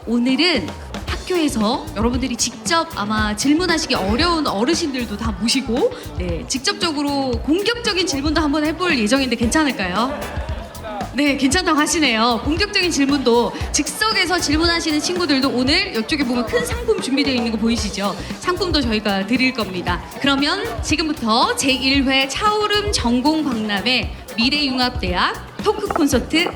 오늘은 학교에서 여러분들이 직접 아마 질문하시기 어려운 어르신들도 다 모시고 네, 직접적으로 공격적인 질문도 한번 해볼 예정인데 괜찮을까요? 네, 괜찮다고 하시네요. 공격적인 질문도 즉석에서 질문하시는 친구들도 오늘 이쪽에 보면 큰 상품 준비되어 있는 거 보이시죠? 상품도 저희가 드릴 겁니다. 그러면 지금부터 제1회 차오름 전공박람회 미래융합대학 토크 콘서트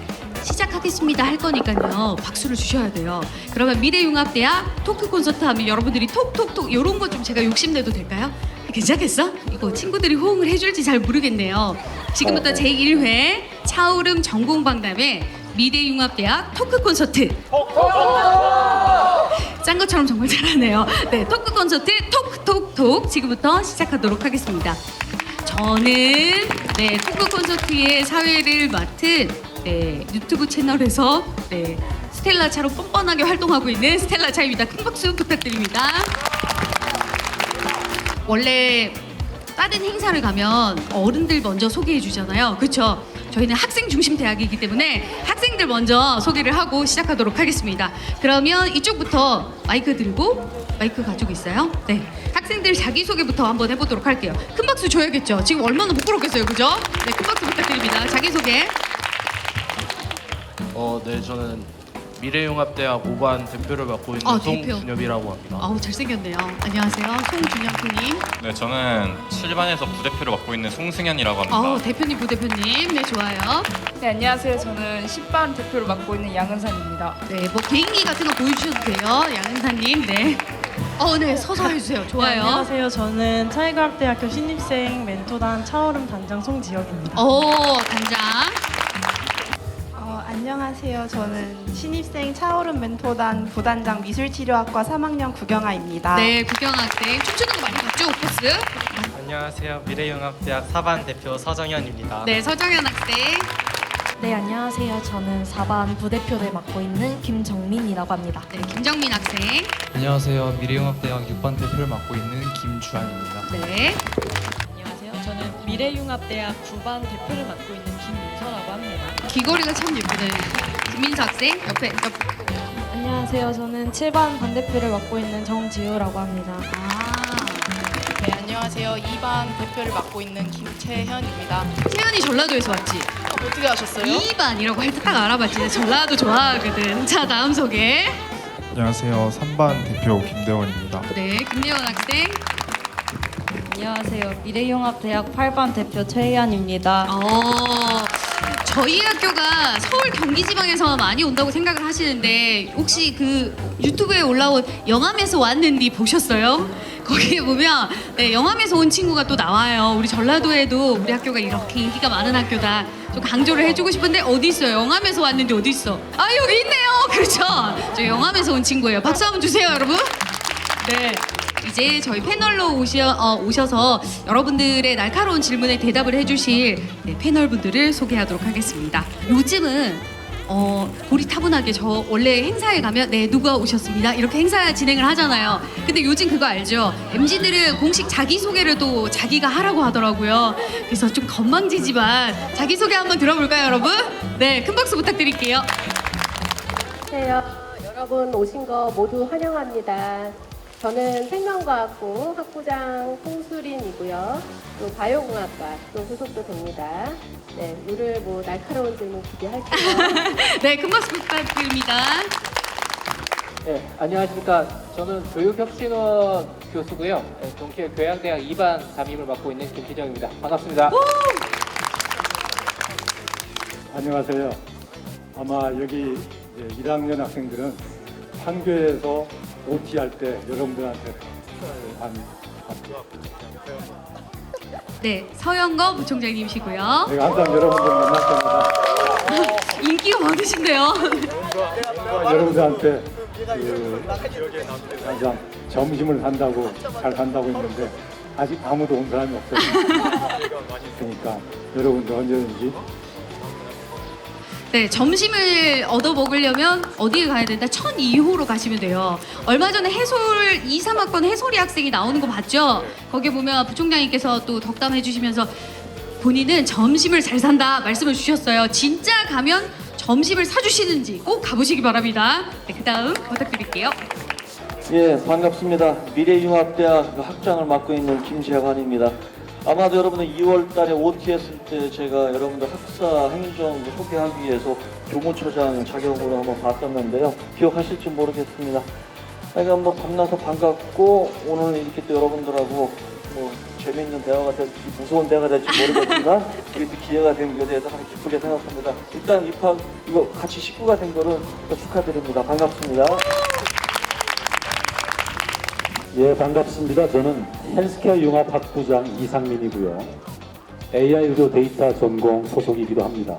시작하겠습니다 할 거니까요. 박수를 주셔야 돼요. 그러면 미래융합대학 토크 콘서트 하면 여러분들이 톡톡톡 이런 거 좀 제가 욕심내도 될까요? 괜찮겠어? 이거 친구들이 호응을 해줄지 잘 모르겠네요. 지금부터 제1회 차오름 전공박람회 미래융합대학 토크 콘서트 짠 것처럼 정말 잘하네요. 네, 토크 콘서트 톡톡톡 지금부터 시작하도록 하겠습니다. 저는 네, 토크 콘서트의 사회를 맡은 네, 유튜브 채널에서 네, 스텔라차로 뻔뻔하게 활동하고 있는 스텔라차입니다. 큰 박수 부탁드립니다. 원래 다른 행사를 가면 어른들 먼저 소개해 주잖아요. 그렇죠? 저희는 학생 중심 대학이기 때문에 학생들 먼저 소개를 하고 시작하도록 하겠습니다. 그러면 이쪽부터 마이크 들고 마이크 가지고 있어요? 네. 학생들 자기소개부터 한번 해보도록 할게요. 큰 박수 줘야겠죠? 지금 얼마나 부끄럽겠어요. 그죠? 네, 큰 박수 부탁드립니다. 자기소개. 네, 저는 미래융합대학 5반 대표를 맡고 있는 대표. 송준엽이라고 합니다. 아우 잘생겼네요. 안녕하세요. 송준혁님. 네, 저는 7반에서 부대표를 맡고 있는 송승현이라고 합니다. 아우 대표님 부대표님. 네 좋아요. 네, 안녕하세요. 저는 10반 대표를 맡고 있는 양은산입니다. 네, 뭐 개인기 같은 거 보여주셔도 돼요. 양은사님. 네. 네, 서서 해주세요. 좋아요. 네, 안녕하세요. 저는 차이과학대학교 신입생 멘토단 차오름 단장 송지혁입니다. 단장. 안녕하세요. 저는 신입생 차오름 멘토단 부단장 미술치료학과 3학년 구경아입니다. 네, 구경학생. 춤추는 거 많이 봤죠? 오퍼스? 안녕하세요. 미래융합대학 4반 대표 서정현입니다. 네, 서정현 학생. 네, 안녕하세요. 저는 4반 부대표를 맡고 있는 김정민이라고 합니다. 네, 김정민 학생. 안녕하세요. 미래융합대학 6반 대표를 맡고 있는 김주환입니다. 네. 안녕하세요. 저는 미래융합대학 9반 대표를 맡고 있는 김민서라고 합니다. 귀걸이가 참 예쁘네. 김민서 학생. 옆에. 안녕하세요. 저는 7반 반대표를 맡고 있는 정지우라고 합니다. 네, 안녕하세요. 2반 대표를 맡고 있는 김채현입니다. 채연이 전라도에서 왔지? 어떻게 아셨어요? 2반이라고 할 때 딱 알아봤지. 전라도 좋아하거든. 자, 다음 소개. 안녕하세요. 3반 대표 김대원입니다. 네, 김예원 학생. 안녕하세요. 미래융합대학 8반 대표 최희안입니다. 저희 학교가 서울 경기지방에서 많이 온다고 생각을 하시는데 혹시 그 유튜브에 올라온 영암에서 왔는디 보셨어요? 거기에 보면 네, 영암에서 온 친구가 또 나와요. 우리 전라도에도 우리 학교가 이렇게 인기가 많은 학교다. 좀 강조를 해주고 싶은데 어디 있어요? 영암에서 왔는데 어디 있어? 여기 있네요. 그렇죠? 저 영암에서 온 친구예요. 박수 한번 주세요, 여러분. 네. 이제 저희 패널로 오셔서 여러분들의 날카로운 질문에 대답을 해주실 네, 패널분들을 소개하도록 하겠습니다. 요즘은 고리타분하게 저 원래 행사에 가면 네 누가 오셨습니다 이렇게 행사 진행을 하잖아요. 근데 요즘 그거 알죠? MZ들은 공식 자기소개를 또 자기가 하라고 하더라고요. 그래서 좀 건방지지만 자기소개 한번 들어볼까요, 여러분? 네, 큰 박수 부탁드릴게요. 안녕하세요. 여러분 오신 거 모두 환영합니다. 저는 생명과학부 학부장 송수린이고요. 또 바이오공학과 또 소속도 됩니다. 네, 오늘 뭐 날카로운 질문 기대할게요. 네, 큰 박수 부탁드립니다. 네, 안녕하십니까. 저는 교육혁신원 교수고요. 네, 동시에 교양대학 2반 담임을 맡고 있는 김기정입니다. 반갑습니다. 안녕하세요. 아마 여기 1학년 학생들은 판교에서 OT 할 때 여러분들한테 많이 봤죠. 네, 서영거 부총장님이시고요. 제가 항상 여러분들 만날 때마다 인기가 많으신데요. 여러분들한테 항상 점심을 산다고 잘 산다고 했는데 아직 아무도 온 사람이 없어요. 그러니까 여러분들 언제든지 네, 점심을 얻어 먹으려면 어디에 가야 된다? 1002호로 가시면 돼요. 얼마 전에 해솔 2, 3학번 해솔이 학생이 나오는 거 봤죠? 거기에 보면 부총장님께서 또 덕담해 주시면서 본인은 점심을 잘 산다 말씀을 주셨어요. 진짜 가면 점심을 사주시는지 꼭 가보시기 바랍니다. 네, 그 다음 부탁드릴게요. 예, 반갑습니다. 미래융합대학 학장을 맡고 있는 김재관입니다. 아마도 여러분들 2월 달에 OT 했을 때 제가 여러분들 학사 행정 소개하기 위해서 교무처장 자격으로 한번 봤었는데요. 기억하실지 모르겠습니다. 그러니까 뭐 만나서 반갑고 오늘 이렇게 또 여러분들하고 뭐 재미있는 대화가 될지 무서운 대화가 될지 모르겠지만 이렇게 기회가 된 것에 대해서 아주 기쁘게 생각합니다. 일단 입학 이거 같이 식구가 된 거는 축하드립니다. 반갑습니다. 예, 반갑습니다. 저는 헬스케어 융합학부장 이상민이고요. AI 의료 데이터 전공 소속이기도 합니다.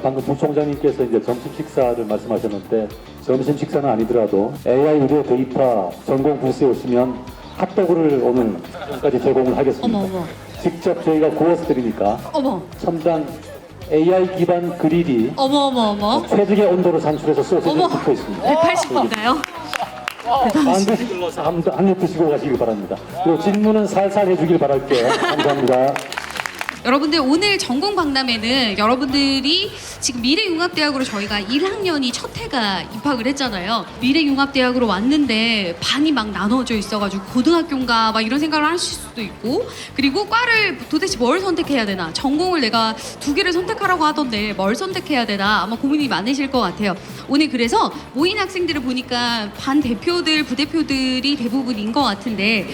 방금 부총장님께서 이제 점심 식사를 말씀하셨는데 점심 식사는 아니더라도 AI 의료 데이터 전공 부스에 오시면 핫도그를 오늘까지 제공을 하겠습니다. 어머. 직접 저희가 구워서 드리니까 어머. 첨단 AI 기반 그릴이 어머. 최적의 온도로 산출해서 소스를 굽고 있습니다. 180인가요? 안 드시고 가시길 바랍니다. 그리고 질문은 살살 해주길 바랄게요. 감사합니다. 여러분들 오늘 전공 박람회는 여러분들이 지금 미래융합대학으로 저희가 1학년이 첫 해가 입학을 했잖아요. 미래융합대학으로 왔는데 반이 막 나눠져 있어가지고 고등학교인가 막 이런 생각을 하실 수도 있고, 그리고 과를 도대체 뭘 선택해야 되나, 전공을 내가 2개를 선택하라고 하던데 뭘 선택해야 되나 아마 고민이 많으실 것 같아요. 오늘 그래서 모인 학생들을 보니까 반 대표들, 부대표들이 대부분인 것 같은데,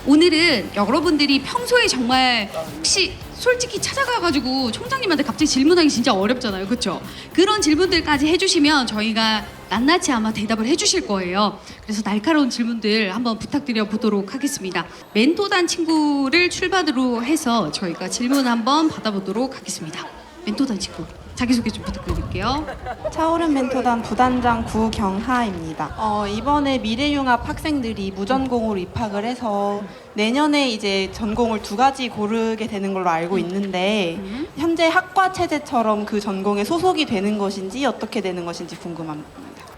오늘은 여러분들이 평소에 정말 혹시 솔직히 찾아가가지고 총장님한테 갑자기 질문하기 진짜 어렵잖아요, 그렇죠? 그런 질문들까지 해주시면 저희가 낱낱이 아마 대답을 해주실 거예요. 그래서 날카로운 질문들 한번 부탁드려 보도록 하겠습니다. 멘토단 친구를 출발으로 해서 저희가 질문 한번 받아보도록 하겠습니다. 멘토단 친구 자기소개 좀 부탁드릴게요. 차오름 멘토단 부단장 구경하입니다. 이번에 미래융합 학생들이 무전공으로 입학을 해서 내년에 이제 전공을 2가지 고르게 되는 걸로 알고 있는데 현재 학과 체제처럼 그 전공에 소속이 되는 것인지 어떻게 되는 것인지 궁금합니다.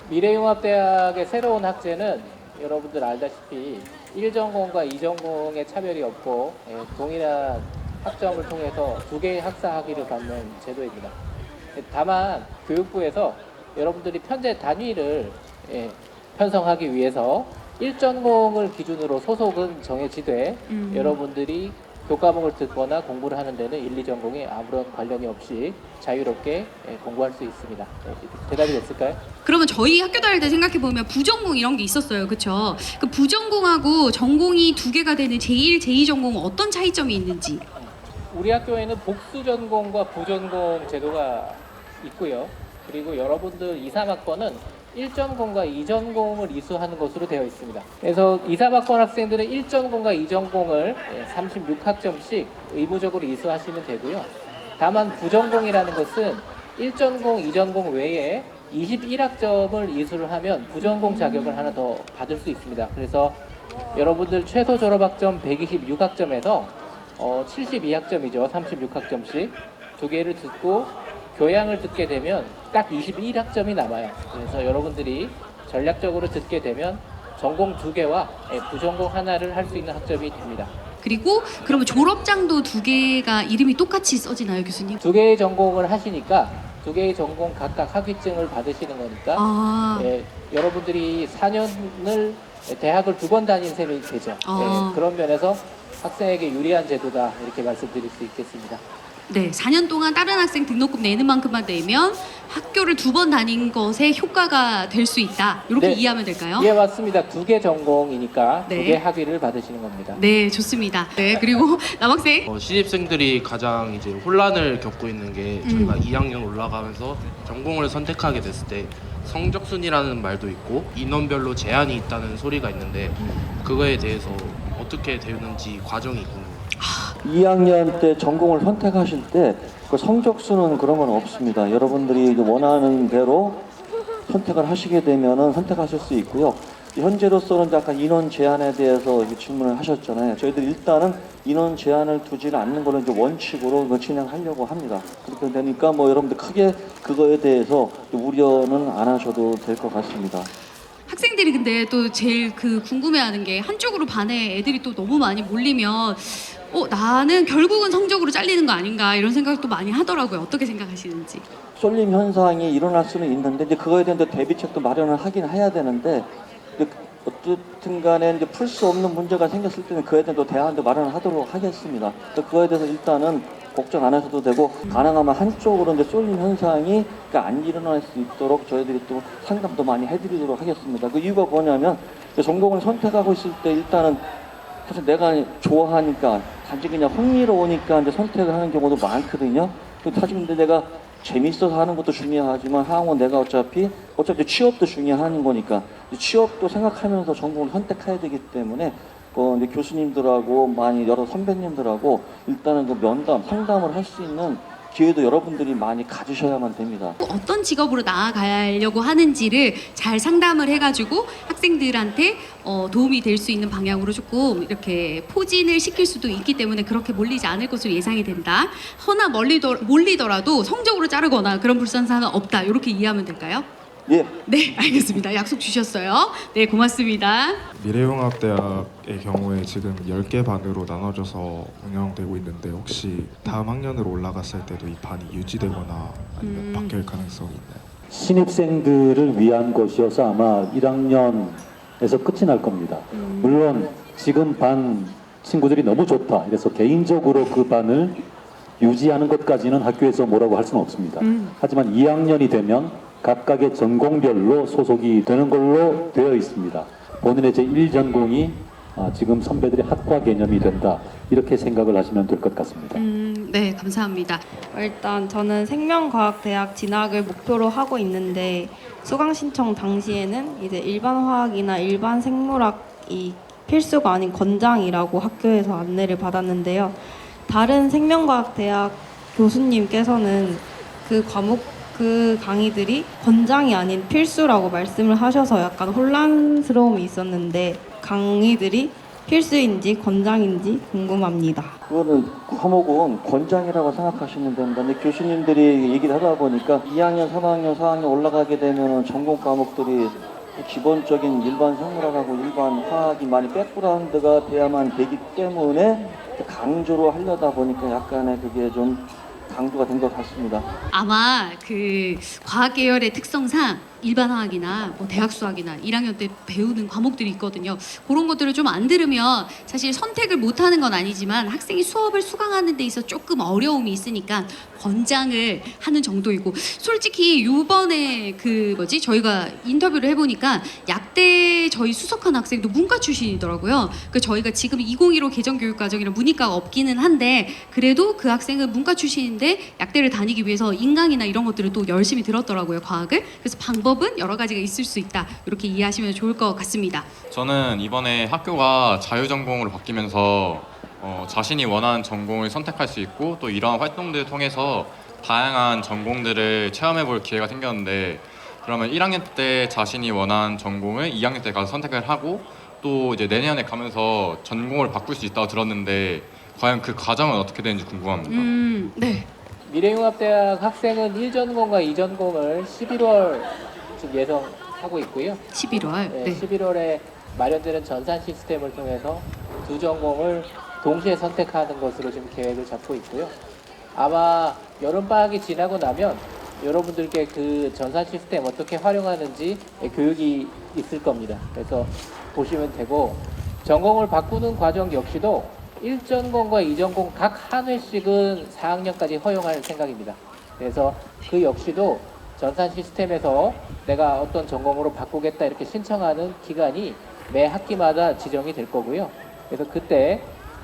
미래융합대학의 새로운 학제는 여러분들 알다시피 1전공과 2전공의 차별이 없고 동일한 학점을 통해서 2개의 학사 학위를 받는 제도입니다. 다만 교육부에서 여러분들이 편제 단위를 편성하기 위해서 1전공을 기준으로 소속은 정해지되 여러분들이 교과목을 듣거나 공부를 하는 데는 1, 2전공에 아무런 관련이 없이 자유롭게 공부할 수 있습니다. 대답이 됐을까요? 그러면 저희 학교 다닐 때 생각해보면 부전공 이런 게 있었어요, 그쵸? 그 부전공하고 전공이 2개가 되는 제1, 제2전공은 어떤 차이점이 있는지. 우리 학교에는 복수 전공과 부전공 제도가 있고요. 그리고 여러분들 2, 3학번은 1전공과 2전공을 이수하는 것으로 되어 있습니다. 그래서 2, 3학번 학생들은 1전공과 2전공을 36학점씩 의무적으로 이수하시면 되고요. 다만 부전공이라는 것은 1전공, 2전공 외에 21학점을 이수를 하면 부전공 자격을 하나 더 받을 수 있습니다. 그래서 여러분들 최소 졸업학점 126학점에서 72학점이죠. 36학점씩 2개를 듣고 교양을 듣게 되면 딱 21학점이 남아요. 그래서 여러분들이 전략적으로 듣게 되면 전공 2개와 부전공 하나를 할 수 있는 학점이 됩니다. 그리고 그러면 졸업장도 2개가 이름이 똑같이 써지나요, 교수님? 2개의 전공을 하시니까 2개의 전공 각각 학위증을 받으시는 거니까 여러분들이 4년을 대학을 2번 다닌 셈이 되죠. 그런 면에서 학생에게 유리한 제도다 이렇게 말씀드릴 수 있겠습니다. 네, 4년 동안 다른 학생 등록금 내는 만큼만 내면 학교를 2번 다닌 것에 효과가 될 수 있다. 이렇게 이해하면 될까요? 예, 맞습니다. 2개 전공이니까 네. 2개 학위를 받으시는 겁니다. 네, 좋습니다. 네, 그리고 남학생. 신입생들이 가장 이제 혼란을 겪고 있는 게 저희가 2학년 올라가면서 전공을 선택하게 됐을 때 성적순이라는 말도 있고 인원별로 제한이 있다는 소리가 있는데 그거에 대해서 어떻게 되는지 과정이 궁금해요. 2학년 때 전공을 선택하실 때 그 성적수는 그런 건 없습니다. 여러분들이 원하는 대로 선택을 하시게 되면은 선택하실 수 있고요. 현재로서는 약간 인원 제한에 대해서 질문을 하셨잖아요. 저희들이 일단은 인원 제한을 두지를 않는 거는 이제 원칙으로 진행하려고 합니다. 그렇게 되니까 뭐 여러분들 크게 그거에 대해서 우려는 안 하셔도 될 것 같습니다. 학생들이 근데 또 제일 궁금해하는 게 한쪽으로 반에 애들이 또 너무 많이 몰리면 나는 결국은 성적으로 잘리는 거 아닌가 이런 생각도 많이 하더라고요. 어떻게 생각하시는지. 쏠림 현상이 일어날 수는 있는데 이제 그거에 대한 대비책도 마련을 하긴 해야 되는데 어쨌든 간에 이제 풀 수 없는 문제가 생겼을 때는 그에 대한 또 대안도 마련을 하도록 하겠습니다. 그거에 대해서 일단은 걱정 안 하셔도 되고 가능하면 한쪽으로 이제 쏠림 현상이 안 일어날 수 있도록 저희들이 또 상담도 많이 해드리도록 하겠습니다. 그 이유가 뭐냐면 전공을 선택하고 있을 때 일단은 사실 내가 좋아하니까 단지 그냥 흥미로우니까 이제 선택을 하는 경우도 많거든요. 사실 근데 내가 재밌어서 하는 것도 중요하지만 향후 내가 어차피 취업도 중요한 거니까 취업도 생각하면서 전공을 선택해야 되기 때문에 이제 교수님들하고 많이 여러 선배님들하고 일단은 그 면담, 상담을 할 수 있는 기회도 여러분들이 많이 가지셔야만 됩니다. 어떤 직업으로 나아가려고 하는지를 잘 상담을 해가지고 학생들한테 도움이 될 수 있는 방향으로 조금 이렇게 포진을 시킬 수도 있기 때문에 그렇게 몰리지 않을 것으로 예상이 된다. 허나 몰리더라도 성적으로 자르거나 그런 불상사는 없다. 이렇게 이해하면 될까요? 예. 네, 알겠습니다. 약속 주셨어요. 네, 고맙습니다. 미래융합대학의 경우에 지금 10개 반으로 나눠져서 운영되고 있는데 혹시 다음 학년으로 올라갔을 때도 이 반이 유지되거나 아니면 바뀔 가능성이 있나요? 신입생들을 위한 것이어서 아마 1학년에서 끝이 날 겁니다. 물론 지금 반 친구들이 너무 좋다 이래서 개인적으로 그 반을 유지하는 것까지는 학교에서 뭐라고 할 수는 없습니다. 하지만 2학년이 되면 각각의 전공별로 소속이 되는 걸로 되어 있습니다. 본인의 제1전공이 지금 선배들의 학과 개념이 된다. 이렇게 생각을 하시면 될 것 같습니다. 네, 감사합니다. 일단 저는 생명과학대학 진학을 목표로 하고 있는데 수강 신청 당시에는 이제 일반 화학이나 일반 생물학이 필수가 아닌 권장이라고 학교에서 안내를 받았는데요. 다른 생명과학대학 교수님께서는 그 강의들이 권장이 아닌 필수라고 말씀을 하셔서 약간 혼란스러움이 있었는데 강의들이 필수인지 권장인지 궁금합니다. 그거는 과목은 권장이라고 생각하시면 됩니다. 근데 교수님들이 얘기를 하다 보니까 2학년, 3학년, 4학년 올라가게 되면 전공 과목들이 기본적인 일반 생물학하고 일반 화학이 많이 백그라운드가 돼야만 되기 때문에 강조로 하려다 보니까 약간의 그게 좀 강조가 된 것 같습니다. 아마 그 과학 계열의 특성상 일반 화학이나 뭐 대학 수학이나 1학년 때 배우는 과목들이 있거든요. 그런 것들을 좀 안 들으면 사실 선택을 못 하는 건 아니지만 학생이 수업을 수강하는 데 있어 조금 어려움이 있으니까 권장을 하는 정도이고 솔직히 요번에 저희가 인터뷰를 해보니까 약대 저희 수석한 학생도 문과 출신이더라고요. 그 저희가 지금 2015 개정교육과정이라 문이과가 없기는 한데 그래도 그 학생은 문과 출신인데 약대를 다니기 위해서 인강이나 이런 것들을 또 열심히 들었더라고요, 과학을. 그래서 방법은 여러 가지가 있을 수 있다. 이렇게 이해하시면 좋을 것 같습니다. 저는 이번에 학교가 자유전공으로 바뀌면서 자신이 원하는 전공을 선택할 수 있고 또 이러한 활동들을 통해서 다양한 전공들을 체험해볼 기회가 생겼는데 그러면 1학년 때 자신이 원하는 전공을 2학년 때 가서 선택을 하고 또 이제 내년에 가면서 전공을 바꿀 수 있다고 들었는데 과연 그 과정은 어떻게 되는지 궁금합니다. 네. 미래융합대학 학생은 1전공과 2전공을 11월 지금 예정하고 있고요. 11월? 네. 11월에 마련되는 전산 시스템을 통해서 두 전공을 동시에 선택하는 것으로 지금 계획을 잡고 있고요. 아마 여름방학이 지나고 나면 여러분들께 그 전산 시스템 어떻게 활용하는지 교육이 있을 겁니다. 그래서 보시면 되고 전공을 바꾸는 과정 역시도 1전공과 2전공 각 한 회씩은 4학년까지 허용할 생각입니다. 그래서 그 역시도 전산 시스템에서 내가 어떤 전공으로 바꾸겠다 이렇게 신청하는 기간이 매 학기마다 지정이 될 거고요. 그래서 그때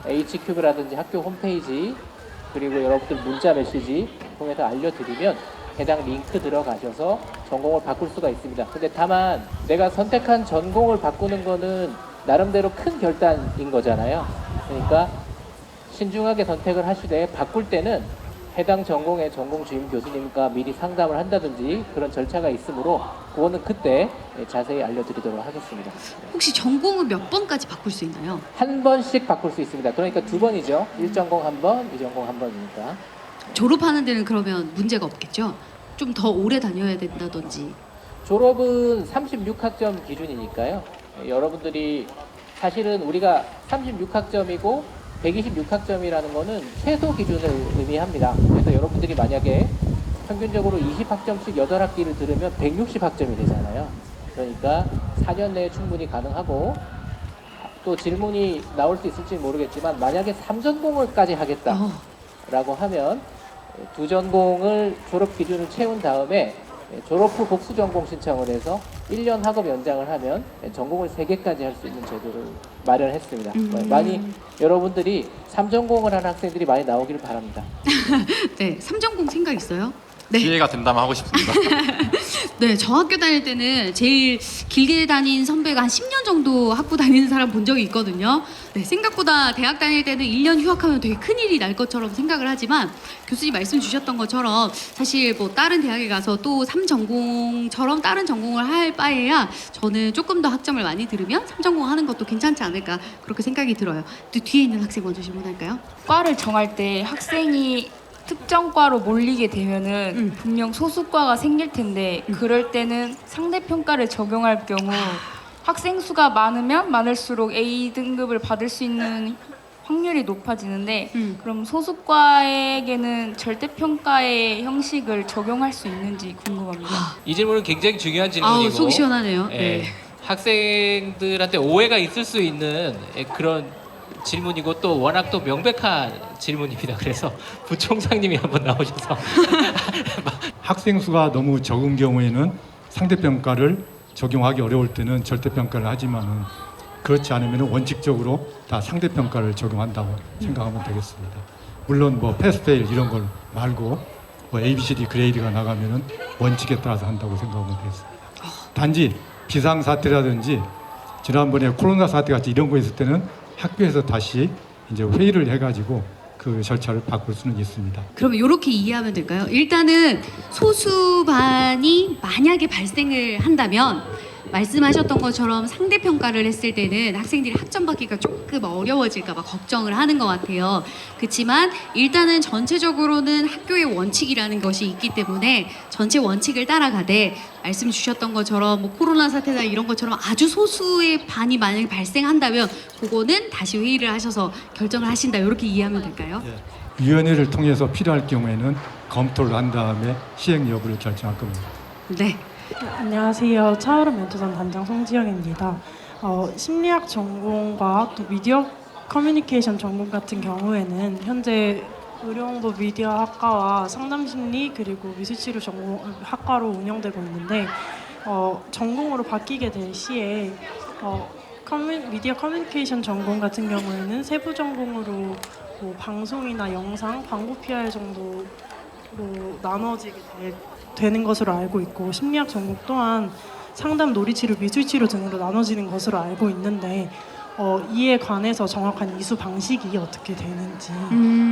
H큐브라든지 학교 홈페이지 그리고 여러분들 문자 메시지 통해서 알려드리면 해당 링크 들어가셔서 전공을 바꿀 수가 있습니다. 근데 다만 내가 선택한 전공을 바꾸는 거는 나름대로 큰 결단인 거잖아요. 그러니까 신중하게 선택을 하시되 바꿀 때는 해당 전공의 전공 주임 교수님과 미리 상담을 한다든지 그런 절차가 있으므로 그거는 그때 자세히 알려드리도록 하겠습니다. 혹시 전공은 몇 번까지 바꿀 수 있나요? 한 번씩 바꿀 수 있습니다. 그러니까 2번이죠. 1전공 한 번, 2전공 한 번이니까. 졸업하는 데는 그러면 문제가 없겠죠? 좀 더 오래 다녀야 된다든지. 졸업은 36학점 기준이니까요. 여러분들이 사실은 우리가 36학점이고 126학점이라는 거는 최소 기준을 의미합니다. 그래서 여러분들이 만약에 평균적으로 20학점씩 8학기를 들으면 160학점이 되잖아요. 그러니까 4년 내에 충분히 가능하고, 또 질문이 나올 수 있을지 모르겠지만 만약에 3전공을까지 하겠다라고 하면 2전공을 졸업 기준을 채운 다음에 졸업 후 복수 전공 신청을 해서 1년 학업 연장을 하면 전공을 3개까지 할 수 있는 제도를 마련했습니다. 많이 여러분들이 3전공을 하는 학생들이 많이 나오기를 바랍니다. 네, 3전공 생각 있어요? 네. 기회가 된다면 하고 싶습니다. 네, 저 학교 다닐 때는 제일 길게 다닌 선배가 한 10년 정도 학부 다니는 사람 본 적이 있거든요. 네, 생각보다 대학 다닐 때는 1년 휴학하면 되게 큰일이 날 것처럼 생각을 하지만 교수님 말씀 주셨던 것처럼 사실 뭐 다른 대학에 가서 또 3전공처럼 다른 전공을 할 바에야 저는 조금 더 학점을 많이 들으면 3전공 하는 것도 괜찮지 않을까 그렇게 생각이 들어요. 또 뒤에 있는 학생 먼저 질문할까요? 과를 정할 때 학생이 특정 과로 몰리게 되면은 분명 소수과가 생길 텐데 그럴 때는 상대평가를 적용할 경우 학생 수가 많으면 많을수록 A 등급을 받을 수 있는 확률이 높아지는데 그럼 소수과에게는 절대평가의 형식을 적용할 수 있는지 궁금합니다. 이 질문은 굉장히 중요한 질문이고, 속 시원하네요. 예, 네. 학생들한테 오해가 있을 수 있는 그런 질문이고 또 워낙 또 명백한 질문입니다. 그래서 부총장님이 한번 나오셔서 학생 수가 너무 적은 경우에는 상대평가를 적용하기 어려울 때는 절대평가를 하지만은 그렇지 않으면 원칙적으로 다 상대평가를 적용한다고 생각하면 되겠습니다. 물론 뭐 패스페일 이런 걸 말고 뭐 ABCD 그레이드가 나가면은 원칙에 따라서 한다고 생각하면 되겠습니다. 단지 비상사태라든지 지난번에 코로나 사태 같이 이런 거 있을 때는 학교에서 다시 이제 회의를 해가지고 그 절차를 바꿀 수는 있습니다. 그러면 이렇게 이해하면 될까요? 일단은 소수반이 만약에 발생을 한다면 말씀하셨던 것처럼 상대평가를 했을 때는 학생들이 학점 받기가 조금 어려워질까 봐 걱정을 하는 것 같아요. 그렇지만 일단은 전체적으로는 학교의 원칙이라는 것이 있기 때문에 전체 원칙을 따라가되 말씀 주셨던 것처럼 뭐 코로나 사태나 이런 것처럼 아주 소수의 반이 만약에 발생한다면 그거는 다시 회의를 하셔서 결정을 하신다 이렇게 이해하면 될까요? 위원회를 통해서 필요할 경우에는 검토를 한 다음에 시행 여부를 결정할 겁니다. 네. 안녕하세요. 차오름 멘토단 단장 송지영입니다. 심리학 전공과 또 미디어 커뮤니케이션 전공 같은 경우에는 현재 의료홍보 미디어 학과와 상담심리 그리고 미술치료 전공 학과로 운영되고 있는데 전공으로 바뀌게 될 시에 미디어 커뮤니케이션 전공 같은 경우에는 세부 전공으로 뭐 방송이나 영상, 광고 PR 정도로 나눠지게 되는 것으로 알고 있고 심리학 전공 또한 상담, 놀이치료, 미술치료 등으로 나눠지는 것으로 알고 있는데 이에 관해서 정확한 이수 방식이 어떻게 되는지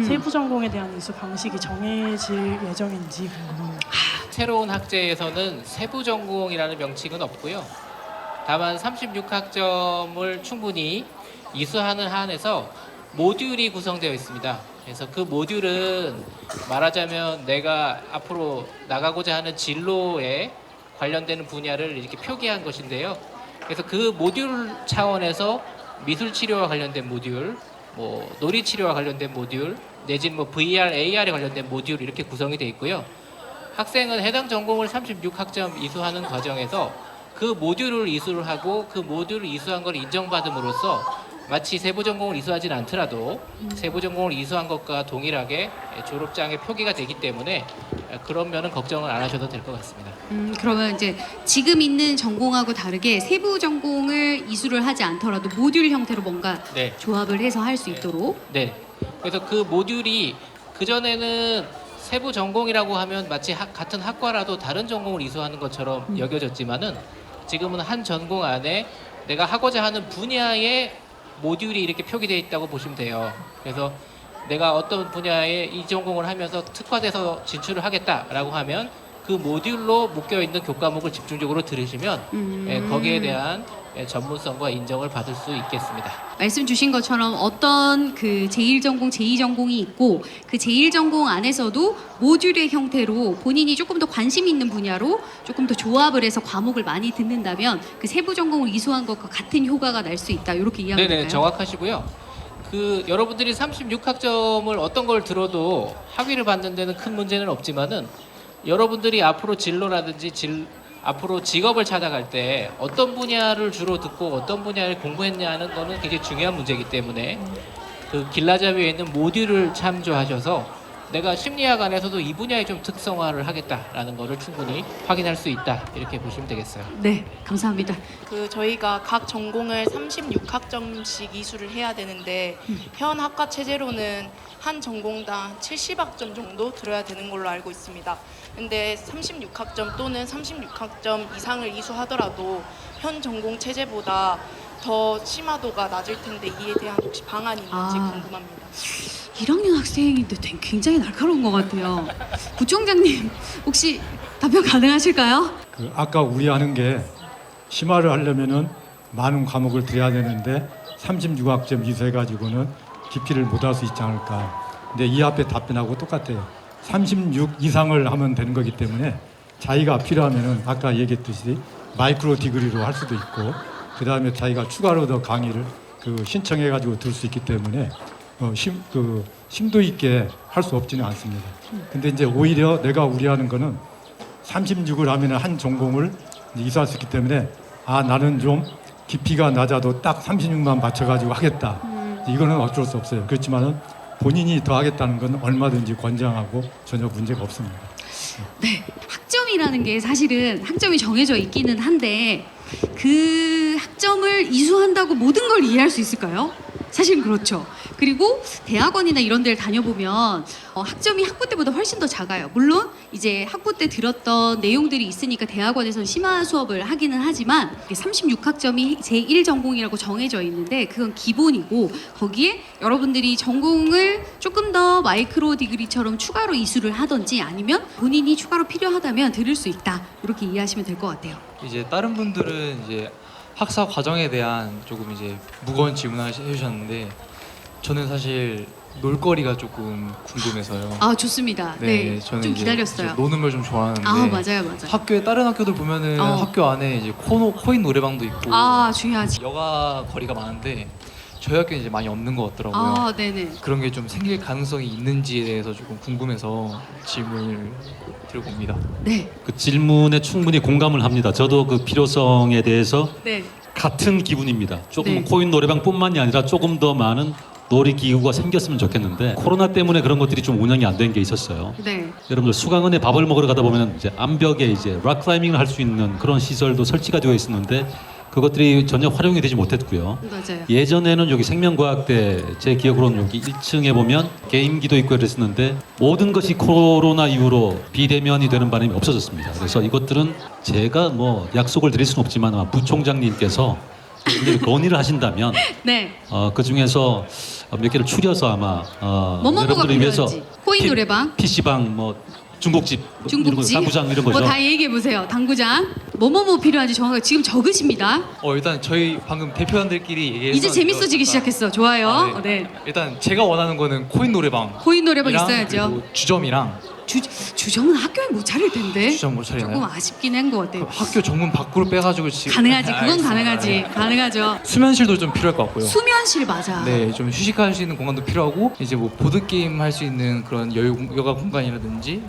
세부 전공에 대한 이수 방식이 정해질 예정인지 궁금합니다. 새로운 학제에서는 세부 전공이라는 명칭은 없고요. 다만 36학점을 충분히 이수하는 한에서 모듈이 구성되어 있습니다. 그래서 그 모듈은 말하자면 내가 앞으로 나가고자 하는 진로에 관련되는 분야를 이렇게 표기한 것인데요. 그래서 그 모듈 차원에서 미술치료와 관련된 모듈, 뭐 놀이치료와 관련된 모듈, 내지는 뭐 VR, AR에 관련된 모듈 이렇게 구성이 되어 있고요. 학생은 해당 전공을 36학점 이수하는 과정에서 그 모듈을 이수를 하고 그 모듈을 이수한 걸 인정받음으로써 마치 세부 전공을 이수하진 않더라도 세부 전공을 이수한 것과 동일하게 졸업장에 표기가 되기 때문에 그런 면은 걱정을 안 하셔도 될 것 같습니다. 그러면 이제 지금 있는 전공하고 다르게 세부 전공을 이수를 하지 않더라도 모듈 형태로 뭔가 네. 조합을 해서 할 수 있도록. 네. 그래서 그 모듈이 그전에는 세부 전공이라고 하면 마치 같은 학과라도 다른 전공을 이수하는 것처럼 여겨졌지만은 지금은 한 전공 안에 내가 하고자 하는 분야의 모듈이 이렇게 표기되어 있다고 보시면 돼요. 그래서 내가 어떤 분야에 이 전공을 하면서 특화돼서 진출을 하겠다라고 하면 그 모듈로 묶여있는 교과목을 집중적으로 들으시면 거기에 대한 전문성과 인정을 받을 수 있겠습니다. 말씀 주신 것처럼 어떤 그 제1전공, 제2전공이 있고 그 제1전공 안에서도 모듈의 형태로 본인이 조금 더 관심 있는 분야로 조금 더 조합을 해서 과목을 많이 듣는다면 그 세부 전공을 이수한 것과 같은 효과가 날 수 있다. 이렇게 이해하면 될까요? 네네, 정확하시고요. 여러분들이 36학점을 어떤 걸 들어도 학위를 받는 데는 큰 문제는 없지만은 여러분들이 앞으로 진로라든지 앞으로 직업을 찾아갈 때 어떤 분야를 주로 듣고 어떤 분야를 공부했냐는 거는 굉장히 중요한 문제이기 때문에 그 길라잡이에 있는 모듈을 참조하셔서 내가 심리학 안에서도 이 분야에 좀 특성화를 하겠다라는 거를 충분히 확인할 수 있다 이렇게 보시면 되겠어요. 네, 감사합니다. 저희가 각 전공을 36학점씩 이수를 해야 되는데 현 학과 체제로는 한 전공당 70학점 정도 들어야 되는 걸로 알고 있습니다. 근데 36학점 또는 36학점 이상을 이수하더라도 현 전공 체제보다 더 심화도가 낮을 텐데 이에 대한 혹시 방안이 있는지 궁금합니다. 1학년 학생인데 굉장히 날카로운 것 같아요. 부총장님 혹시 답변 가능하실까요? 아까 우려하는 게 심화를 하려면은 많은 과목을 들여야 되는데 36학점 이수해가지고는 깊이를 못 할 수 있지 않을까. 근데 이 앞에 답변하고 똑같아요. 36 이상을 하면 되는 거기 때문에 자기가 필요하면은 아까 얘기했듯이 마이크로 디그리로 할 수도 있고 그 다음에 자기가 추가로 더 강의를 신청해가지고 들 수 있기 때문에 심도 있게 할 수 없지는 않습니다. 근데 이제 오히려 내가 우려하는 거는 36을 하면 한 전공을 이수할 수 있기 때문에 나는 좀 깊이가 낮아도 딱 36만 맞춰가지고 하겠다. 이거는 어쩔 수 없어요. 그렇지만은 본인이 더 하겠다는 건 얼마든지 권장하고 전혀 문제가 없습니다. 네, 학점이라는 게 사실은 학점이 정해져 있기는 한데 그 학점을 이수한다고 모든 걸 이해할 수 있을까요? 사실은 그렇죠. 그리고 대학원이나 이런 데를 다녀보면 학점이 학부 때보다 훨씬 더 작아요. 물론 이제 학부 때 들었던 내용들이 있으니까 대학원에서는 심화 수업을 하기는 하지만 36학점이 제1전공이라고 정해져 있는데 그건 기본이고 거기에 여러분들이 전공을 조금 더 마이크로 디그리처럼 추가로 이수를 하든지 아니면 본인이 추가로 필요하다면 들을 수 있다. 이렇게 이해하시면 될 것 같아요. 이제 다른 분들은 이제 학사 과정에 대한 조금 이제 무거운 질문을 해주셨는데 저는 사실 놀거리가 조금 궁금해서요. 좋습니다. 네, 저는 좀 이제 기다렸어요. 노는 걸 좀 좋아하는데. 맞아요. 학교에 다른 학교들 보면은 학교 안에 이제 코인 노래방도 있고. 중요하지. 여가 거리가 많은데 저희 학교는 이제 많이 없는 것 같더라고요. 네네. 그런 게 좀 생길 가능성이 있는지에 대해서 조금 궁금해서 질문을 드려봅니다. 네. 그 질문에 충분히 공감을 합니다. 저도 그 필요성에 대해서 네. 같은 기분입니다. 조금 네. 코인 노래방뿐만이 아니라 조금 더 많은 놀이기구가 생겼으면 좋겠는데 코로나 때문에 그런 것들이 좀 운영이 안 된 게 있었어요. 네. 여러분들 수강원에 밥을 먹으러 가다 보면 이제 암벽에 이제 락 클라이밍을 할 수 있는 그런 시설도 설치가 되어 있었는데 그것들이 전혀 활용이 되지 못했고요. 맞아요. 예전에는 여기 생명과학대 제 기억으로는 여기 1층에 보면 게임기도 있고 그랬었는데 모든 것이 코로나 이후로 비대면이 되는 바람이 없어졌습니다. 그래서 이것들은 제가 뭐 약속을 드릴 수는 없지만 아마 부총장님께서 건의를 하신다면 네. 그 중에서 몇 개를 추려서 아마 뭐뭐가 여러분들을 위해서 필요한지. 코인 노래방, PC방, 뭐 중국집, 당구장 이런 거죠. 다 얘기해 보세요. 당구장, 뭐뭐 필요한지 정확하게 지금 적으십니다. 일단 저희 방금 대표단들끼리 얘기해서 이제 재밌어지기 시작했어. 좋아요. 네. 일단 제가 원하는 거는 코인 노래방. 코인 노래방 있어야죠. 그리고 주점이랑. 주점은 학교에 못 차릴 텐데. 주점 못 차리나요? 조금 아쉽긴 한 것 같아요. 학교 정문 밖으로 빼가지고 지금. 가능하지. 그건 알겠습니다. 가능하지. 가능하죠. 수면실도 좀 필요할 것 같고요. 수면실 맞아. 네, 좀 휴식할 수 있는 공간도 필요하고 이제 뭐 보드 게임 할 수 있는 그런 여가 공간이라든지.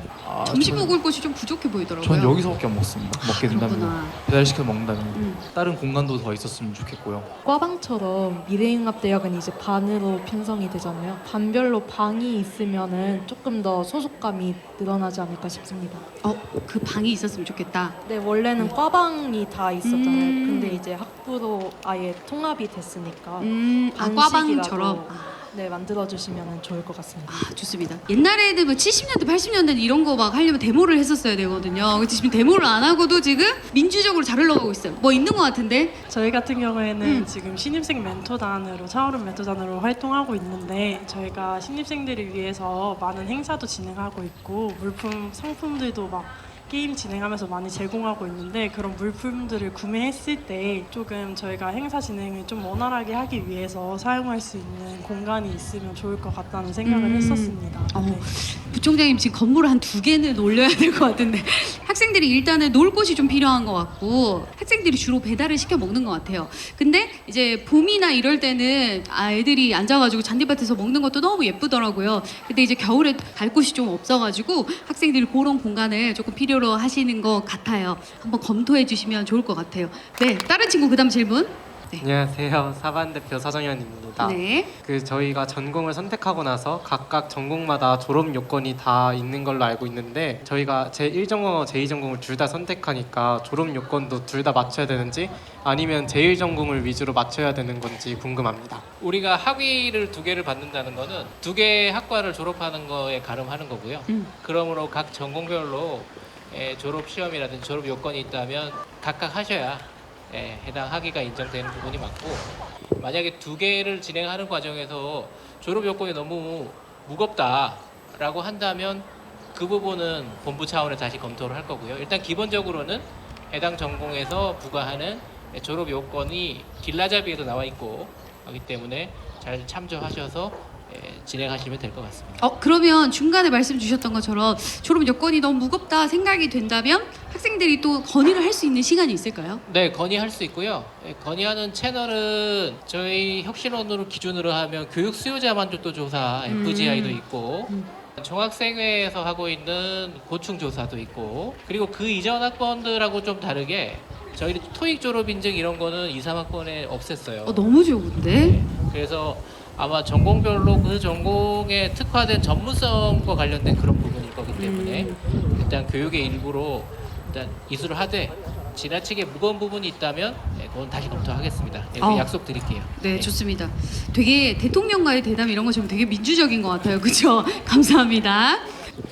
점심 먹을 곳이 좀 부족해 보이더라고요. 전 여기서밖에 안 먹습니다. 먹게 된다면 그렇구나. 배달시켜 먹는다면 다른 공간도 더 있었으면 좋겠고요. 과방처럼 미래융합대학은 이제 반으로 편성이 되잖아요. 반별로 방이 있으면은 조금 더 소속감이 늘어나지 않을까 싶습니다. 그 방이 있었으면 좋겠다. 네, 원래는 과방이 다 있었잖아요. 근데 이제 학부로 아예 통합이 됐으니까 과방처럼. 네, 만들어주시면 좋을 것 같습니다. 좋습니다. 옛날에는 뭐 70년대, 80년대 이런 거 막 하려면 데모를 했었어야 되거든요. 근데 지금 데모를 안 하고도 지금 민주적으로 잘 흘러가고 있어요. 뭐 있는 것 같은데? 저희 같은 경우에는 지금 신입생 멘토단으로 차오름 멘토단으로 활동하고 있는데 저희가 신입생들을 위해서 많은 행사도 진행하고 있고 물품, 상품들도 막 게임 진행하면서 많이 제공하고 있는데 그런 물품들을 구매했을 때 조금 저희가 행사 진행을 좀 원활하게 하기 위해서 사용할 수 있는 공간이 있으면 좋을 것 같다는 생각을 했었습니다. 네. 부총장님 지금 건물을 한 2개는 올려야 될 것 같은데 학생들이 일단은 놀 곳이 좀 필요한 것 같고 학생들이 주로 배달을 시켜 먹는 것 같아요. 근데 이제 봄이나 이럴 때는 애들이 앉아가지고 잔디밭에서 먹는 것도 너무 예쁘더라고요. 근데 이제 겨울에 갈 곳이 좀 없어가지고 학생들이 그런 공간을 조금 필요로 하시는 것 같아요. 한번 검토해 주시면 좋을 것 같아요. 네, 다른 친구 그다음 질문. 안녕하세요. 4반 대표 서정현입니다. 네. 저희가 전공을 선택하고 나서 각각 전공마다 졸업 요건이 다 있는 걸로 알고 있는데 저희가 제1전공하고 제2전공을 둘 다 선택하니까 졸업 요건도 둘 다 맞춰야 되는지 아니면 제1전공을 위주로 맞춰야 되는 건지 궁금합니다. 우리가 학위를 2개를 받는다는 거는 2개의 학과를 졸업하는 거에 가름하는 거고요. 그러므로 각 전공별로 졸업 시험이라든지 졸업 요건이 있다면 각각 하셔야 해당 학위가 인정되는 부분이 맞고, 만약에 2개를 진행하는 과정에서 졸업 요건이 너무 무겁다라고 한다면 그 부분은 본부 차원에서 다시 검토를 할 거고요. 일단 기본적으로는 해당 전공에서 부과하는 졸업 요건이 길라잡이에도 나와 있고 하기 때문에 잘 참조하셔서 진행하시면 될 것 같습니다. 그러면 중간에 말씀 주셨던 것처럼 졸업 요건이 너무 무겁다 생각이 된다면 학생들이 또 건의를 할 수 있는 시간이 있을까요? 네, 건의할 수 있고요. 건의하는 채널은 저희 혁신원으로 기준으로 하면 교육 수요자 만족도 조사 FGI도 있고 종합생회에서 하고 있는 고충 조사도 있고, 그리고 그 이전 학번들하고 좀 다르게 저희 토익 졸업 인증 이런 거는 2, 3학번에 없앴어요. 너무 좋은데? 그래서 아마 전공별로 그 전공에 특화된 전문성과 관련된 그런 부분일 거기 때문에 일단 교육의 일부로 일단 이수를 하되 지나치게 무거운 부분이 있다면 그건 다시 검토하겠습니다. 약속 드릴게요. 네, 좋습니다. 되게 대통령과의 대담 이런 거 좀 되게 민주적인 것 같아요. 그렇죠? 감사합니다.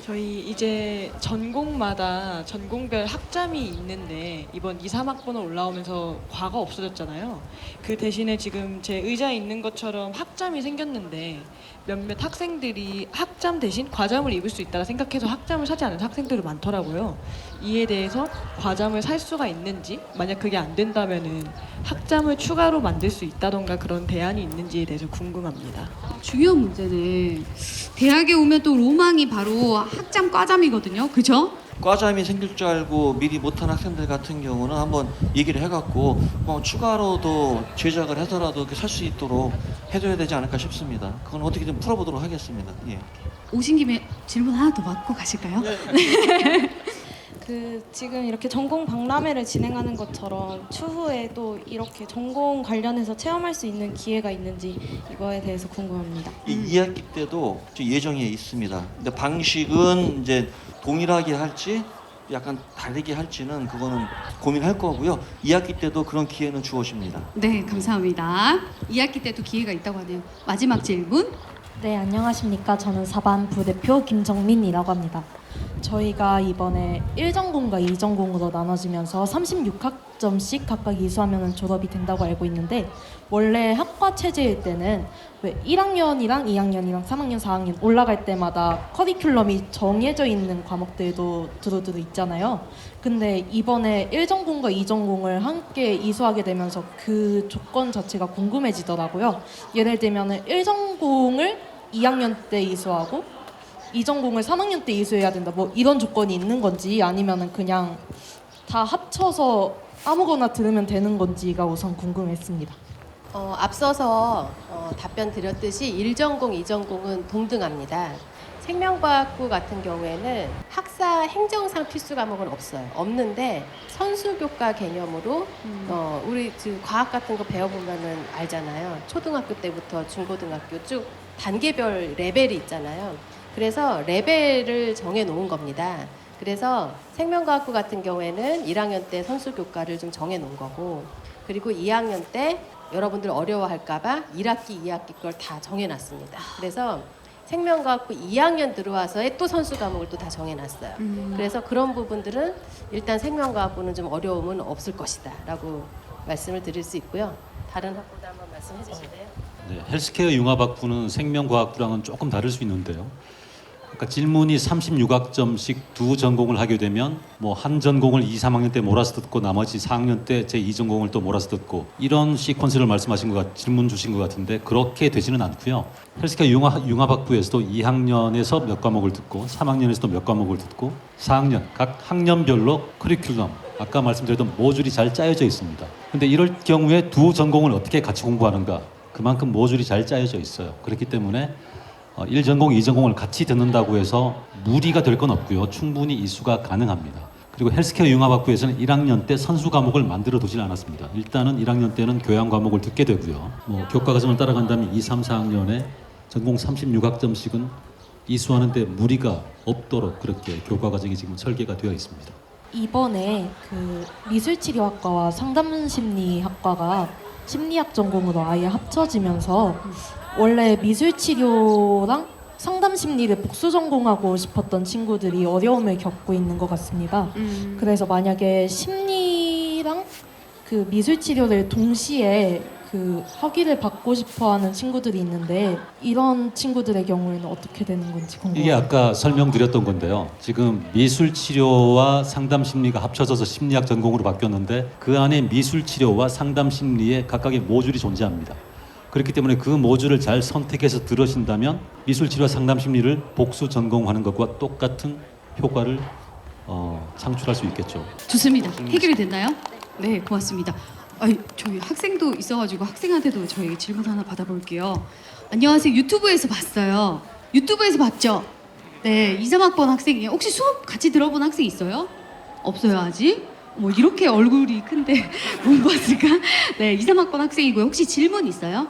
저희 이제 전공마다 전공별 학점이 있는데 이번 2, 3학번으로 올라오면서 과가 없어졌잖아요. 그 대신에 지금 제 의자에 있는 것처럼 학점이 생겼는데 몇몇 학생들이 학점 대신 과점을 입을 수 있다고 생각해서 학점을 사지 않는 학생들도 많더라고요. 이에 대해서 과점을 살 수가 있는지, 만약 그게 안 된다면은 학점을 추가로 만들 수 있다던가 그런 대안이 있는지에 대해서 궁금합니다. 중요한 문제네. 대학에 오면 또 로망이 바로 학점 과점이거든요. 그죠? 과잠이 생길 줄 알고 미리 못한 학생들 같은 경우는 한번 얘기를 해갖고 추가로도 제작을 해서라도 살 수 있도록 해줘야 되지 않을까 싶습니다. 그건 어떻게 좀 풀어보도록 하겠습니다. 예. 오신 김에 질문 하나 더 받고 가실까요? 지금 이렇게 전공 박람회를 진행하는 것처럼 추후에 또 이렇게 전공 관련해서 체험할 수 있는 기회가 있는지 이거에 대해서 궁금합니다. 이 2학기 때도 예정에 있습니다. 근데 방식은 이제 동일하게 할지 약간 다르게 할지는 그거는 고민할 거고요. 2학기 때도 그런 기회는 주어집니다. 네, 감사합니다. 2학기 때도 기회가 있다고 하네요. 마지막 질문. 네, 안녕하십니까. 저는 4반 부대표 김정민이라고 합니다. 저희가 이번에 1전공과 2전공으로 나눠지면서 36학점씩 각각 이수하면 졸업이 된다고 알고 있는데, 원래 학과 체제일 때는 왜 1학년이랑 2학년이랑 3학년, 4학년 올라갈 때마다 커리큘럼이 정해져 있는 과목들도 두루두루 있잖아요. 근데 이번에 1전공과 2전공을 함께 이수하게 되면서 그 조건 자체가 궁금해지더라고요. 예를 들면 1전공을 2학년 때 이수하고 2전공을 3학년 때 이수해야 된다, 뭐 이런 조건이 있는 건지, 아니면은 그냥 다 합쳐서 아무거나 들으면 되는 건지가 우선 궁금했습니다. 앞서서 답변 드렸듯이 1전공, 2전공은 동등합니다. 생명과학부 같은 경우에는 학사 행정상 필수 과목은 없는데 선수교과 개념으로 우리 지금 과학 같은 거 배워보면은 알잖아요. 초등학교 때부터 중고등학교 쭉 단계별 레벨이 있잖아요. 그래서 레벨을 정해 놓은 겁니다. 그래서 생명과학부 같은 경우에는 1학년 때 선수교과를 좀 정해 놓은 거고, 그리고 2학년 때 여러분들 어려워할까봐 1학기, 2학기 걸 다 정해놨습니다. 그래서 생명과학부 2학년 들어와서의 또 선수 과목을 또 다 정해놨어요. 그래서 그런 부분들은 일단 생명과학부는 좀 어려움은 없을 것이다 라고 말씀을 드릴 수 있고요. 다른 학부도 한번 말씀해 주실래요? 네, 헬스케어 융합학부는 생명과학부랑은 조금 다를 수 있는데요. 그러니까 질문이 36학점씩 두 전공을 하게 되면 뭐 한 전공을 2, 3학년 때 몰아서 듣고 나머지 4학년 때 제 2전공을 또 몰아서 듣고 이런 시퀀스를 말씀하신 것 질문 주신 것 같은데 그렇게 되지는 않고요. 헬스케어 융합학부에서도 2학년에서 몇 과목을 듣고 3학년에서도 몇 과목을 듣고 4학년 각 학년별로 커리큘럼 아까 말씀드렸던 모듈이 잘 짜여져 있습니다. 근데 이럴 경우에 두 전공을 어떻게 같이 공부하는가? 그만큼 모듈이 잘 짜여져 있어요. 그렇기 때문에 1전공, 2전공을 같이 듣는다고 해서 무리가 될 건 없고요. 충분히 이수가 가능합니다. 그리고 헬스케어 융합학부에서는 1학년 때 선수 과목을 만들어 두질 않았습니다. 일단은 1학년 때는 교양 과목을 듣게 되고요. 뭐 교과 과정을 따라간다면 2, 3, 4학년에 전공 36학점씩은 이수하는 데 무리가 없도록 그렇게 교과 과정이 지금 설계가 되어 있습니다. 이번에 그 미술치료학과와 상담심리학과가 심리학 전공으로 아예 합쳐지면서 원래 미술치료랑 상담심리를 복수 전공하고 싶었던 친구들이 어려움을 겪고 있는 것 같습니다. 그래서 만약에 심리랑 그 미술치료를 동시에 그 학위를 받고 싶어하는 친구들이 있는데 이런 친구들의 경우에는 어떻게 되는 건지 궁금해요. 이게 아까 설명드렸던 건데요. 지금 미술치료와 상담심리가 합쳐져서 심리학 전공으로 바뀌었는데 그 안에 미술치료와 상담심리의 각각의 모듈이 존재합니다. 그렇기 때문에 그 모듈을 잘 선택해서 들으신다면 미술치료와 상담심리를 복수 전공하는 것과 똑같은 효과를 창출할 수 있겠죠. 좋습니다. 해결이 됐나요? 네, 고맙습니다. 저희 학생도 있어가지고 학생한테도 저희 질문 하나 받아볼게요. 안녕하세요. 유튜브에서 봤어요. 유튜브에서 봤죠? 네, 2, 3학번 학생이에요. 혹시 수업 같이 들어본 학생 있어요? 없어요, 아직? 뭐 이렇게 얼굴이 큰데 못 봤을까? 네, 2, 3학번 학생이고요. 혹시 질문 있어요?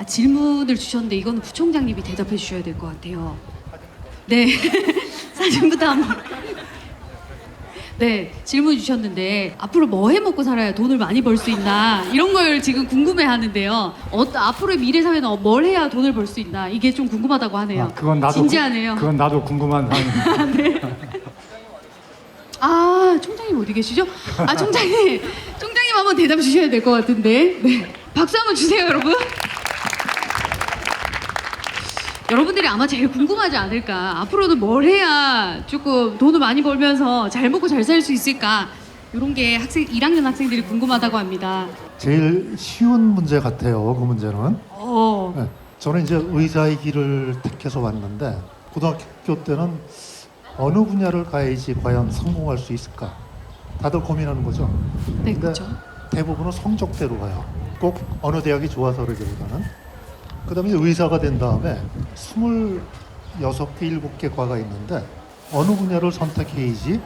질문을 주셨는데 이거는 부총장님이 대답해 주셔야 될 것 같아요. 네, 사진부터 한번. 네, 질문 주셨는데 앞으로 뭐 해먹고 살아야 돈을 많이 벌 수 있나 이런 걸 지금 궁금해하는데요. 앞으로의 미래 사회는 뭘 해야 돈을 벌 수 있나 이게 좀 궁금하다고 하네요. 그건 나도 진지하네요. 그건 나도 궁금한 사항입니다. 네. 총장님 어디 계시죠? 총장님 한번 대답 주셔야 될 것 같은데. 네, 박수 한번 주세요, 여러분. 여러분들이 아마 제일 궁금하지 않을까. 앞으로는 뭘 해야 조금 돈을 많이 벌면서 잘 먹고 잘 살 수 있을까. 이런 게 1학년 학생들이 궁금하다고 합니다. 제일 쉬운 문제 같아요. 그 문제는. 네, 저는 이제 의사의 길을 택해서 왔는데 고등학교 때는 어느 분야를 가야지 과연 성공할 수 있을까. 다들 고민하는 거죠. 네, 근데 그렇죠. 대부분은 성적대로 가요. 꼭 어느 대학이 좋아서 그러기보다는. 그 다음에 의사가 된 다음에 26개, 7개 과가 있는데 어느 분야를 선택해야지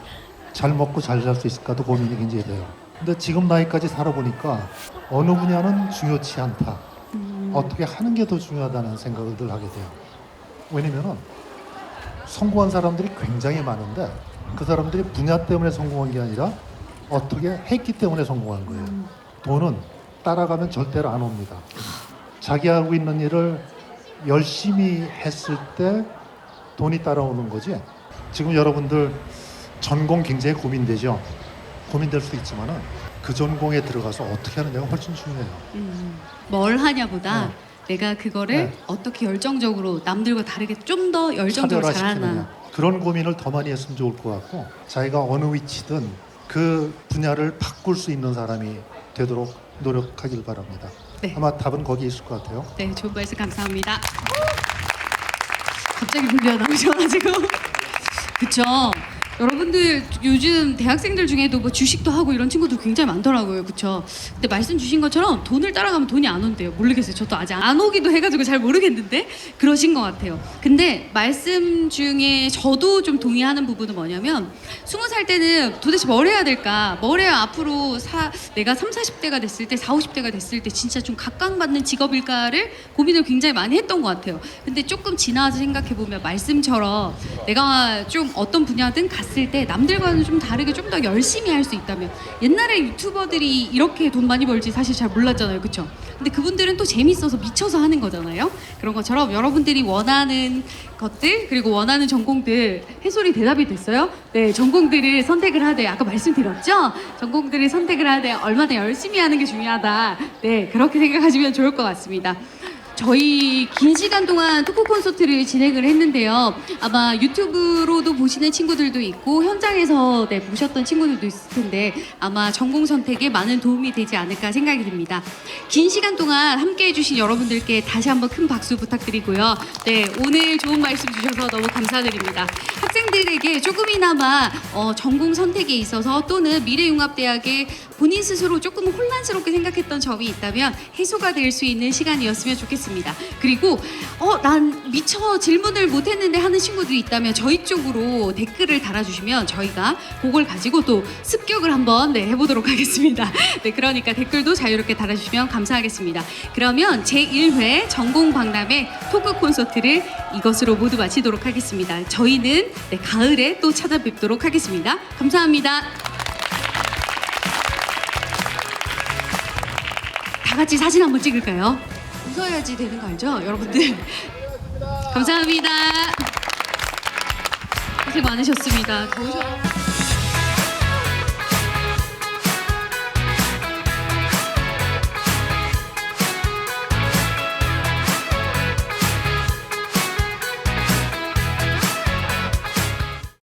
잘 먹고 잘 살 수 있을까도 고민이 굉장히 돼요. 근데 지금 나이까지 살아보니까 어느 분야는 중요치 않다. 어떻게 하는 게 더 중요하다는 생각을 늘 하게 돼요. 왜냐면은 성공한 사람들이 굉장히 많은데 그 사람들이 분야 때문에 성공한 게 아니라 어떻게 했기 때문에 성공한 거예요. 돈은 따라가면 절대로 안 옵니다. 자기 하고 있는 일을 열심히 했을 때 돈이 따라오는 거지. 지금 여러분들 전공 굉장히 고민되죠. 고민될 수도 있지만은 그 전공에 들어가서 어떻게 하느냐가 훨씬 중요해요. 뭘 하냐보다 내가 그거를 어떻게 열정적으로 남들과 다르게 좀 더 열정적으로 잘하나. 그런 고민을 더 많이 했으면 좋을 것 같고 자기가 어느 위치든 그 분야를 바꿀 수 있는 사람이 되도록 노력하길 바랍니다. 네. 아마 답은 거기 있을 것 같아요. 네, 좋은 말씀 감사합니다. 갑자기 분비가 나오셔가지고. 그쵸. 여러분들 요즘 대학생들 중에도 뭐 주식도 하고 이런 친구들 굉장히 많더라고요. 그쵸? 근데 말씀 주신 것처럼 돈을 따라가면 돈이 안 온대요. 모르겠어요. 저도 아직 안 오기도 해가지고 잘 모르겠는데 그러신 것 같아요. 근데 말씀 중에 저도 좀 동의하는 부분은 뭐냐면 20살 때는 도대체 뭘 해야 될까? 뭘 해야 앞으로 내가 30, 40대가 됐을 때 40, 50대가 됐을 때 진짜 좀 각광받는 직업일까를 고민을 굉장히 많이 했던 것 같아요. 근데 조금 지나서 생각해보면 말씀처럼 내가 좀 어떤 분야든 갔을 때 남들과는 좀 다르게 좀 더 열심히 할 수 있다면 옛날에 유튜버들이 이렇게 돈 많이 벌지 사실 잘 몰랐잖아요. 그쵸? 근데 그분들은 또 재밌어서 미쳐서 하는 거잖아요. 그런 것처럼 여러분들이 원하는 것들 그리고 원하는 전공들 해솔이 대답이 됐어요? 네, 전공들을 선택을 하되 아까 말씀드렸죠? 전공들을 선택을 하되 얼마나 열심히 하는 게 중요하다. 네, 그렇게 생각하시면 좋을 것 같습니다. 저희 긴 시간 동안 토크 콘서트를 진행을 했는데요. 아마 유튜브로도 보시는 친구들도 있고 현장에서 보셨던 친구들도 있을 텐데 아마 전공 선택에 많은 도움이 되지 않을까 생각이 듭니다. 긴 시간 동안 함께해 주신 여러분들께 다시 한번 큰 박수 부탁드리고요. 네, 오늘 좋은 말씀 주셔서 너무 감사드립니다. 학생들에게 조금이나마 전공 선택에 있어서 또는 미래융합대학에 본인 스스로 조금 혼란스럽게 생각했던 점이 있다면 해소가 될 수 있는 시간이었으면 좋겠습니다. 그리고 난 미처 질문을 못했는데 하는 친구들이 있다면 저희 쪽으로 댓글을 달아주시면 저희가 그걸 가지고 또 습격을 한번 해보도록 하겠습니다. 네, 그러니까 댓글도 자유롭게 달아주시면 감사하겠습니다. 그러면 제1회 전공박람회 토크 콘서트를 이것으로 모두 마치도록 하겠습니다. 저희는 가을에 또 찾아뵙도록 하겠습니다. 감사합니다. 다 같이 사진 한번 찍을까요? 웃어야지 되는 거 알죠? 여러분들. 감사합니다. 고생 많으셨습니다. 더우셨...